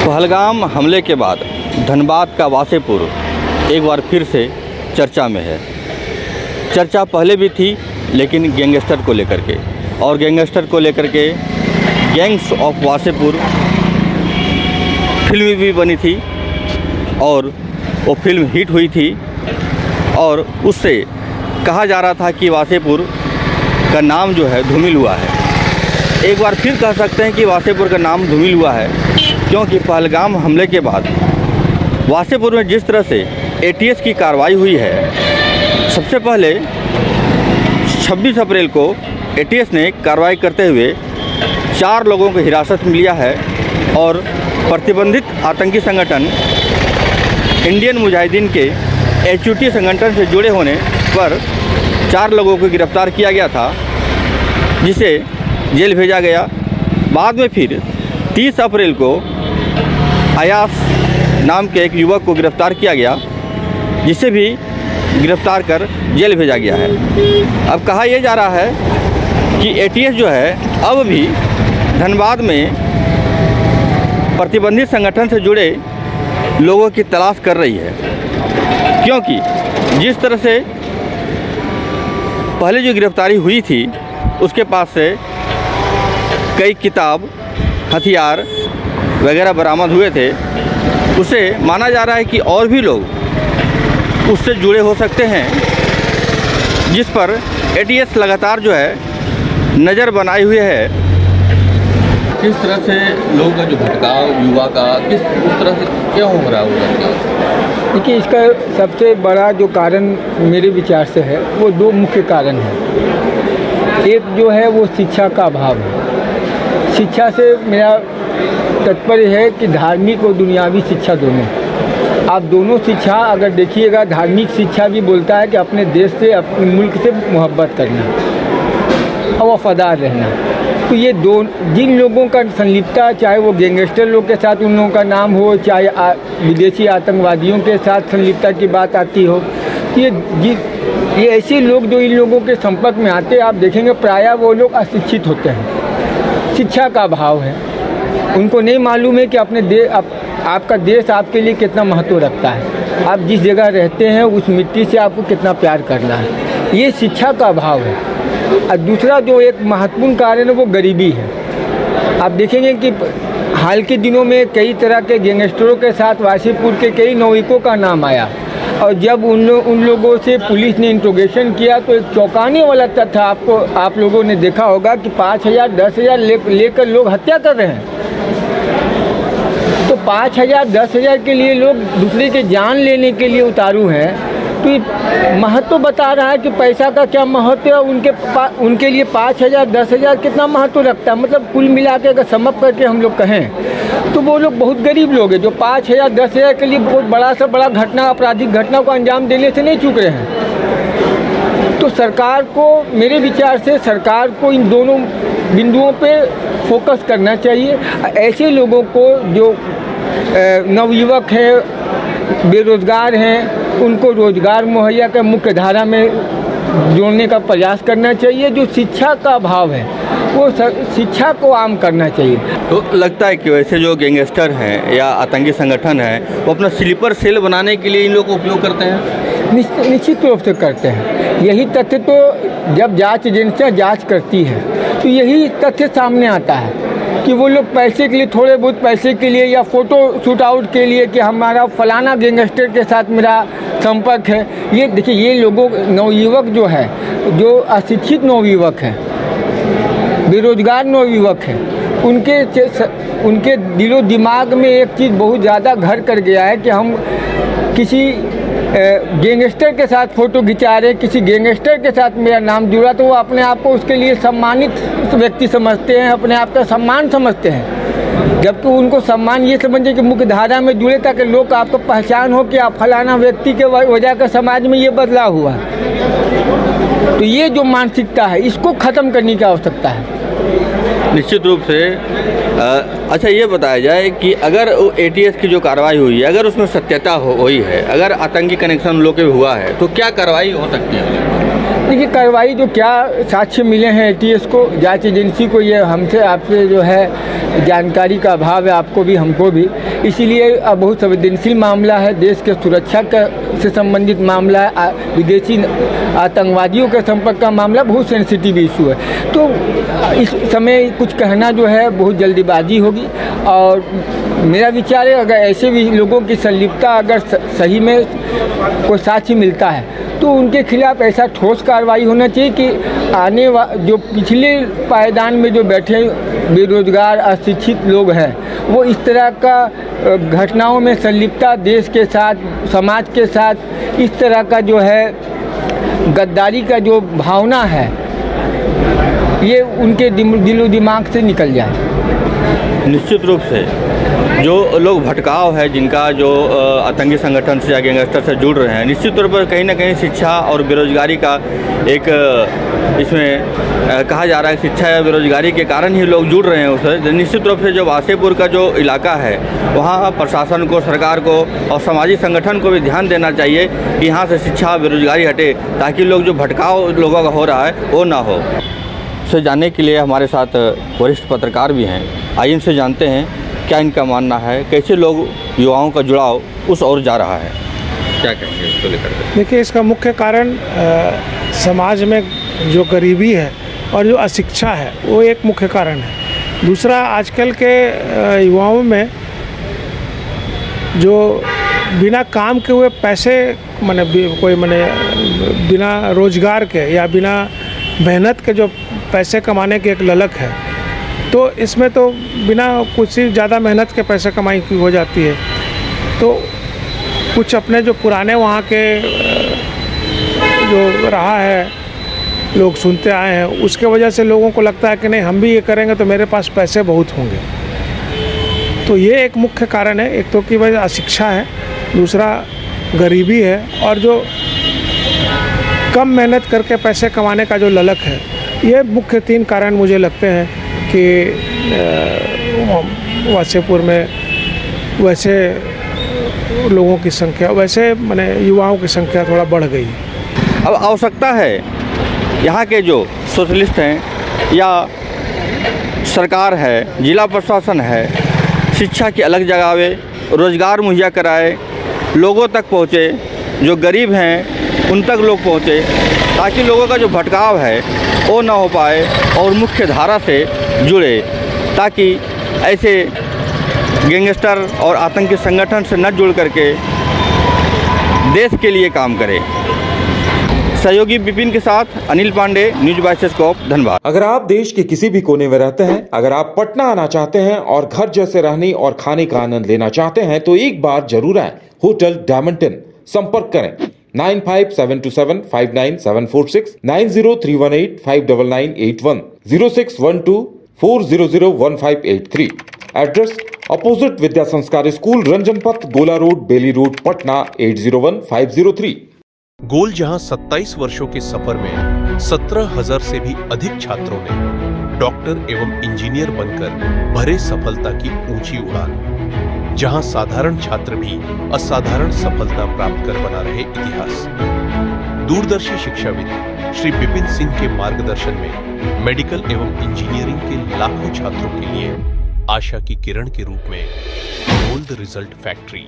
पहलगाम हमले के बाद धनबाद का वासेपुर एक बार फिर से चर्चा में है। चर्चा पहले भी थी लेकिन गैंगस्टर को लेकर के, और गैंगस्टर को लेकर के गैंग्स ऑफ वासेपुर फिल्म भी बनी थी और वो फिल्म हिट हुई थी। और उससे कहा जा रहा था कि वासेपुर का नाम जो है धूमिल हुआ है। एक बार फिर कह सकते हैं कि वासेपुर का नाम धूमिल हुआ है, क्योंकि पहलगाम हमले के बाद वासेपुर में जिस तरह से एटीएस की कार्रवाई हुई है। सबसे पहले 26 अप्रैल को एटीएस ने कार्रवाई करते हुए 4 लोगों को हिरासत में लिया है और प्रतिबंधित आतंकी संगठन इंडियन मुजाहिदीन के एचयूटी संगठन से जुड़े होने पर 4 लोगों को गिरफ्तार किया गया था, जिसे जेल भेजा गया। बाद में फिर 30 अप्रैल को अयास नाम के एक युवक को गिरफ्तार किया गया, जिसे भी गिरफ्तार कर जेल भेजा गया है। अब कहा यह जा रहा है कि एटीएस जो है अब भी धनबाद में प्रतिबंधित संगठन से जुड़े लोगों की तलाश कर रही है, क्योंकि जिस तरह से पहले जो गिरफ्तारी हुई थी उसके पास से कई किताब, हथियार वगैरह बरामद हुए थे। उसे माना जा रहा है कि और भी लोग उससे जुड़े हो सकते हैं, जिस पर एटीएस लगातार जो है नज़र बनाए हुए है। किस तरह से लोगों का जो भटकाव युवा का किस तरह से क्यों हो रहा है? देखिए, इसका सबसे बड़ा जो कारण मेरे विचार से है वो 2 मुख्य कारण हैं। एक जो है वो शिक्षा का अभाव है। शिक्षा से मेरा तात्पर्य है कि धार्मिक और दुनियावी शिक्षा दोनों। आप दोनों शिक्षा अगर देखिएगा, धार्मिक शिक्षा भी बोलता है कि अपने देश से, अपने मुल्क से मोहब्बत करना और वफादार रहना। तो ये जिन लोगों का संलिप्तता, चाहे वो गैंगस्टर लोग के साथ उन लोगों का नाम हो, चाहे विदेशी आतंकवादियों के साथ संलिप्तता की बात आती हो, तो ये ऐसे लोग जो इन लोगों के संपर्क में आते हैं, आप देखेंगे प्रायः वो लोग अशिक्षित होते हैं। शिक्षा का अभाव है, उनको नहीं मालूम है कि अपने आपका देश आपके लिए कितना महत्व रखता है, आप जिस जगह रहते हैं उस मिट्टी से आपको कितना प्यार करना है। ये शिक्षा का अभाव है। और दूसरा जो एक महत्वपूर्ण कारण है वो गरीबी है। आप देखेंगे कि हाल के दिनों में कई तरह के गैंगस्टरों के साथ वासेपुर के कई नाविकों का नाम आया, और जब उन लोगों से पुलिस ने इंट्रोगेशन किया तो एक चौंकाने वाला तथ्य आप लोगों ने देखा होगा कि 5,000 10,000 लेकर लोग हत्या कर रहे हैं। तो 5,000 10,000 के लिए लोग दूसरे के जान लेने के लिए उतारू हैं। तो ये महत्व बता रहा है कि पैसा का क्या महत्व है। उनके लिए 5,000 10,000 कितना महत्व रखता है। मतलब कुल मिला के अगर समअप करके हम लोग कहें तो वो लोग बहुत गरीब लोग हैं, जो 5,000 10,000 के लिए बहुत बड़ा से बड़ा घटना, आपराधिक घटना को अंजाम देने से नहीं चूक रहे हैं। तो सरकार को, मेरे विचार से सरकार को इन दोनों बिंदुओं पे फोकस करना चाहिए। ऐसे लोगों को जो नवयुवक हैं, बेरोज़गार हैं, उनको रोज़गार मुहैया कर मुख्य धारा में जोड़ने का प्रयास करना चाहिए। जो शिक्षा का अभाव है वो शिक्षा को आम करना चाहिए। तो लगता है कि वैसे जो गैंगस्टर हैं या आतंकी संगठन हैं वो अपना स्लीपर सेल बनाने के लिए इन लोगों को उपयोग करते हैं। निश्चित रूप से करते हैं। यही तथ्य तो जब जांच एजेंसियाँ जांच करती है तो यही तथ्य सामने आता है कि वो लोग पैसे के लिए, थोड़े बहुत पैसे के लिए या फ़ोटो शूट आउट के लिए कि हमारा फलाना गैंगस्टर के साथ मेरा संपर्क है। ये देखिए, ये लोगों, नवयुवक जो है, जो अशिक्षित नवयुवक हैं, बेरोजगार नवयुवक हैं, उनके दिलो दिमाग में एक चीज़ बहुत ज़्यादा घर कर गया है कि हम किसी गैंगस्टर के साथ फ़ोटो खिंचा रहे, किसी गैंगस्टर के साथ मेरा नाम जुड़ा, तो वो अपने आप को उसके लिए सम्मानित व्यक्ति समझते हैं, अपने आप का सम्मान समझते हैं। जबकि उनको सम्मान ये समझे कि मुख्य धारा में जुड़े, ताकि लोग आपको पहचान हो कि आप फलाना व्यक्ति के वजह का समाज में ये बदलाव हुआ। तो ये जो मानसिकता है इसको ख़त्म करने की आवश्यकता है। निश्चित रूप से। अच्छा, ये बताया जाए कि अगर एटीएस की जो कार्रवाई हुई है, अगर उसमें सत्यता हुई है, अगर आतंकी कनेक्शन लोग के हुआ है, तो क्या कार्रवाई हो सकती है? देखिए, कार्रवाई जो क्या साक्ष्य मिले हैं एटीएस को, जांच एजेंसी को, ये हमसे आपसे जो है जानकारी का अभाव है, आपको भी हमको भी। इसीलिए बहुत संवेदनशील मामला है, देश के सुरक्षा से संबंधित मामला है, विदेशी आतंकवादियों के संपर्क का मामला, बहुत सेंसिटिव इशू है। तो इस समय कुछ कहना जो है बहुत जल्दीबाजी होगी। और मेरा विचार है, अगर ऐसे भी लोगों की संलिप्तता अगर सही में कोई साक्ष्य मिलता है तो उनके खिलाफ ऐसा ठोस कार्रवाई होना चाहिए कि जो पिछले पायदान में जो बैठे बेरोजगार अशिक्षित लोग हैं, वो इस तरह का घटनाओं में संलिप्तता, देश के साथ, समाज के साथ इस तरह का जो है गद्दारी का जो भावना है, ये उनके दिलो दिमाग से निकल जाए। निश्चित रूप से जो लोग भटकाव है, जिनका जो आतंकी संगठन से या गैंगस्टर से जुड़ रहे हैं, निश्चित तौर पर कहीं ना कहीं शिक्षा और बेरोजगारी का एक इसमें कहा जा रहा है, शिक्षा या बेरोजगारी के कारण ही लोग जुड़ रहे हैं उससे। निश्चित रूप से जो वासेपुर का जो इलाका है, वहाँ प्रशासन को, सरकार को और सामाजिक संगठन को भी ध्यान देना चाहिए कि यहाँ से शिक्षा बेरोजगारी हटे, ताकि लोग जो भटकाव लोगों का हो रहा है वो ना हो। से जानने के लिए हमारे साथ वरिष्ठ पत्रकार भी हैं। आइए इनसे जानते हैं क्या इनका मानना है, कैसे लोग युवाओं का जुड़ाव उस ओर जा रहा है, क्या कहेंगे इसको लेकर? देखिए, इसका मुख्य कारण समाज में जो गरीबी है और जो अशिक्षा है, वो एक मुख्य कारण है। दूसरा, आजकल के युवाओं में जो बिना काम के हुए पैसे बिना रोजगार के या बिना मेहनत के जो पैसे कमाने की एक ललक है, तो इसमें तो बिना कुछ ही ज़्यादा मेहनत के पैसे कमाई की हो जाती है। तो कुछ अपने जो पुराने वहाँ के जो रहा है, लोग सुनते आए हैं, उसके वजह से लोगों को लगता है कि नहीं, हम भी ये करेंगे तो मेरे पास पैसे बहुत होंगे। तो ये एक मुख्य कारण है। एक तो कि भाई अशिक्षा है, दूसरा गरीबी है, और जो कम मेहनत करके पैसे कमाने का जो ललक है, ये मुख्य 3 कारण मुझे लगते हैं कि वासेपुर में वैसे लोगों की संख्या, वैसे युवाओं की संख्या थोड़ा बढ़ गई। अब आवश्यकता है यहाँ के जो सोशलिस्ट हैं या सरकार है, जिला प्रशासन है, शिक्षा की अलग जगावे, रोज़गार मुहैया कराए, लोगों तक पहुँचे, जो गरीब हैं उन तक लोग पहुँचे, ताकि लोगों का जो भटकाव है वो ना हो पाए और मुख्य धारा से जुड़े, ताकि ऐसे गैंगस्टर और आतंकी संगठन से न जुड़ करके देश के लिए काम करें। सहयोगी विपिन के साथ अनिल पांडे, न्यूज़ बाइस्कोप, धनबाद। अगर आप देश के किसी भी कोने में रहते हैं, अगर आप पटना आना चाहते हैं और घर जैसे रहने और खाने का आनंद लेना चाहते हैं, तो एक बार जरूर आएं होटल डायमंटन। संपर्क करें 9572759746, 9031859981, 0612400158 एड्रेस अपोजिट विद्या संस्कार स्कूल, रंजन पथ, गोला रोड, बेली रोड, पटना 801503। गोल जहां 27 वर्षों के सफर में 17,000 से भी अधिक छात्रों ने डॉक्टर एवं इंजीनियर बनकर भरे सफलता की ऊंची उड़ान, जहां साधारण छात्र भी असाधारण सफलता प्राप्त कर बना रहे इतिहास। दूरदर्शी शिक्षाविद श्री विपिन सिंह के मार्गदर्शन में मेडिकल एवं इंजीनियरिंग के लाखों छात्रों के लिए आशा की किरण के रूप में गोल्ड रिजल्ट फैक्ट्री